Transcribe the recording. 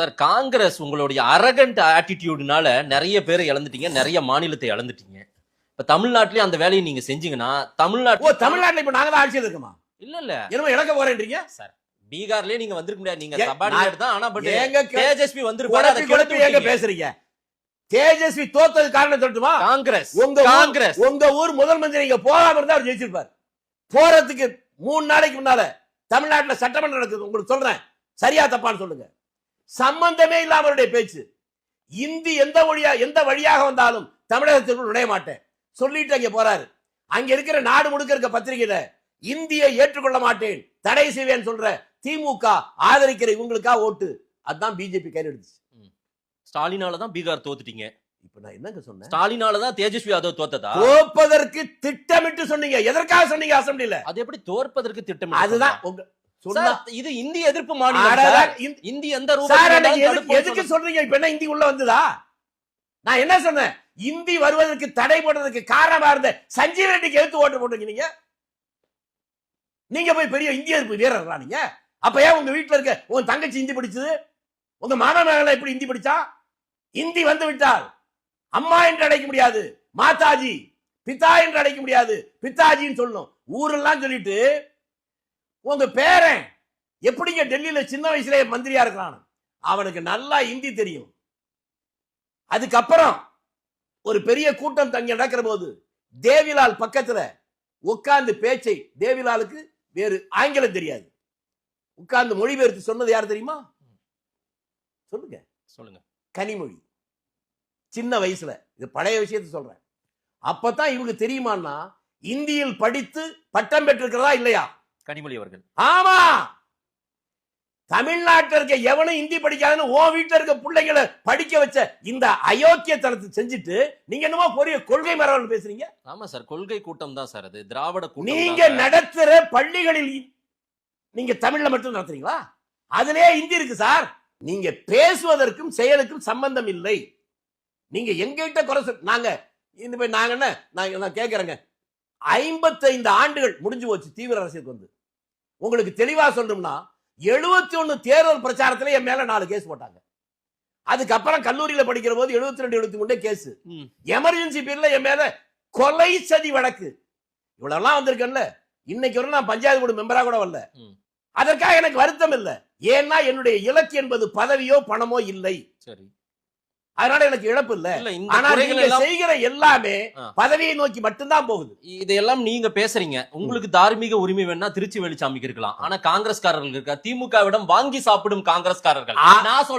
Sir Congress உங்களுடைய arrogant ஆட்டிடியூடுனால நிறைய பேரை இழந்துட்டீங்க, நிறைய மாநிலத்தை இழந்துட்டீங்க. இப்ப தமிழ்நாட்டிலேயே அந்த வேலையை நீங்க செஞ்சீங்கன்னா தமிழ்நாட்டுல இப்ப நாங்க தான் ஆட்சியில் இருக்கோமா? இல்ல என்னமோ இழக்க போறேன்றீங்க சார். பீகார்லயே நீங்க வந்திருக்க முடியாது, நீங்க ஏ, சபார்டினேட் தான். ஆனா பட் ஏங்க தேஜஸ்வி வந்திருப்பாரு, அதை குழப்பி கெடுத்து ஏங்க விட்டீங்க. பேசுறீங்க? தேஜஸ்வி தோத்தது காரணம் சொல்லட்டுமா? காங்கிரஸ் உங்க ஊர் முதல் மந்திரி இங்க போகாம இருந்தா அவர் ஜெயிச்சிருப்பார். போறதுக்கு 3 நாளைக்கு முன்னால தமிழ்நாட்டுல சட்டமன்றம் நடக்குது. உங்களுக்கு சொல்றேன், சரியா தப்பான்னு சொல்லுங்க. சம்பந்தமே இல்லாம அவருடைய பேச்சு. இந்தி எந்த வழியாக வந்தாலும் தமிழகத்திற்குள் நுழைய மாட்டேன் சொல்லிட்டு அங்க போறாரு. அங்க இருக்கிற நாடு முழுக்க இருக்க பத்திரிகையில இந்தியை ஏற்றுக்கொள்ள மாட்டேன், தடை செய்வேன் சொல்ற திமுக ஆதரிக்கிற இவங்களுக்கா ஓட்டு. அதுதான் பிஜேபி கையில் எடுத்துச்சு. ஸ்டாலினால தான் பீகார் தோத்துட்டீங்க. இப்ப நான் என்னங்க சொன்னேன்? ஸ்டாலினால தான் தேஜஸ்வி யாதவ் தோத்ததா? தோற்பதற்கு திட்டமிட்டு சொன்னீங்க. எதற்காக சொன்னீங்க அசெம்பிளில? அது எப்படி தோற்பதற்கு திட்டம்? அதுதான் உங்க சார், இது இந்தி எதிர்ப்பு மாநிலம். இந்தி எந்த ரூபத்தில் எதுக்கு சொல்றீங்க? இப்ப என்ன இந்தி உள்ள வந்ததா? நான் என்ன சொன்னேன்? இந்தி வருவதற்கு தடை போடுறதுக்கு காரணமா இருந்த சஞ்சீவ் ரெட்டிக்கு எடுத்து ஓட்டு போட்டீங்க. நீங்க போய் பெரிய இந்திய எதிர்ப்பு வீரர்களா நீங்க? அப்ப ஏன் உங்க வீட்டுல இருக்க உங்க தங்கச்சி இந்தி படிச்சது? உங்க மாமா மகளை எப்படி இந்தி படிச்சா? இந்தி வந்து விட்டால் அம்மா என்று அழைக்க முடியாது, மாதாஜி, பிதா என்று அழைக்க முடியாது, பிதாஜின்னு சொல்லணும். ஊரெல்லாம் சொல்லிட்டு உங்க பேரன் எப்படிங்க டெல்லியில சின்ன வயசுல மந்திரியா இருக்கிறான்? அவனுக்கு நல்லா இந்தி தெரியும். அதுக்கப்புறம் ஒரு பெரிய கூட்டம் தங்கி நடக்கிற போது தேவிலால் பக்கத்துல உட்கார்ந்து பேச்சை, தேவிலாலுக்கு வேறு ஆங்கிலம் தெரியாது, உட்கார்ந்து மொழிபெயர்த்து சொன்னது யார் தெரியுமா? சொல்லுங்க சொல்லுங்க. கனிமொழி. சின்ன வயசுல, இது பழைய விஷயத்தை சொல்றேன். அப்பதான் இவங்க தெரியுமான்னா இந்தியில் படித்து பட்டம் பெற்றிருக்கிறதா இல்லையா கனிமொழி அவர்கள்? ஆமா. தமிழ்நாட்டில் இருக்க எவனும் இந்தி படிக்காதுன்னு ஓ வீட்டுல இருக்க பிள்ளைங்களை படிக்க வச்ச இந்த அயோக்கியத்தனத்தை செஞ்சுட்டு நீங்க என்னமோ பெரிய கொள்கை மரபு பேசுறீங்க. ஆமா சார், கொள்கை கூட்டம் தான் சார் அது, திராவிட கூட்டம். நீங்க நடத்துற பள்ளிகளில் நீங்க தமிழ்ல மட்டும் நடத்துறீங்களா? அதுலயே இந்தி இருக்கு சார். நீங்க பேசுவதற்கும் செயலுக்கும் சம்பந்தம் இல்லை. நீங்க எங்கிட்ட குறை நாங்க என்ன நான் கேட்கிறேங்க, 55 ஆண்டுகள் முடிஞ்சு போச்சு தீவிர அரசியலுக்கு வந்து. உங்களுக்கு தெளிவா சொல்லணும்னா 71 தேர்தல் பிரச்சாரத்துல என் மேல 4 கேஸ் போட்டாங்க. அதுக்கப்புறம் கல்லூரியில படிக்கிற போது 72 73 கேஸ். எமர்ஜென்சி பீரியட்ல என் மேல கொலை சதி வழக்கு. இவ்வளவு வந்திருக்கேன்ல. இன்னைக்கு வரை நான் பஞ்சாயத்து போர்டு மெம்பரா கூட வரல. அதற்காக எனக்கு வருத்தம் இல்லை. ஏன்னா என்னுடைய இலக்கு என்பது பதவியோ பணமோ இல்லை. சரி, அதனால எனக்கு இழப்பு இல்ல. ஆனா நீங்க செய்கிற எல்லாமே பதவியை நோக்கி மட்டும்தான் போகுது. இதெல்லாம் நீங்க பேசுறீங்க. உங்களுக்கு தார்மீக உரிமை வேணா திருச்சி வெளிச்சாமிக்கு இருக்கலாம். ஆனா காங்கிரஸ்காரர்கள் இருக்கா, திமுகவிடம் வாங்கி சாப்பிடும் காங்கிரஸ்காரர்கள் நான் சொல்ல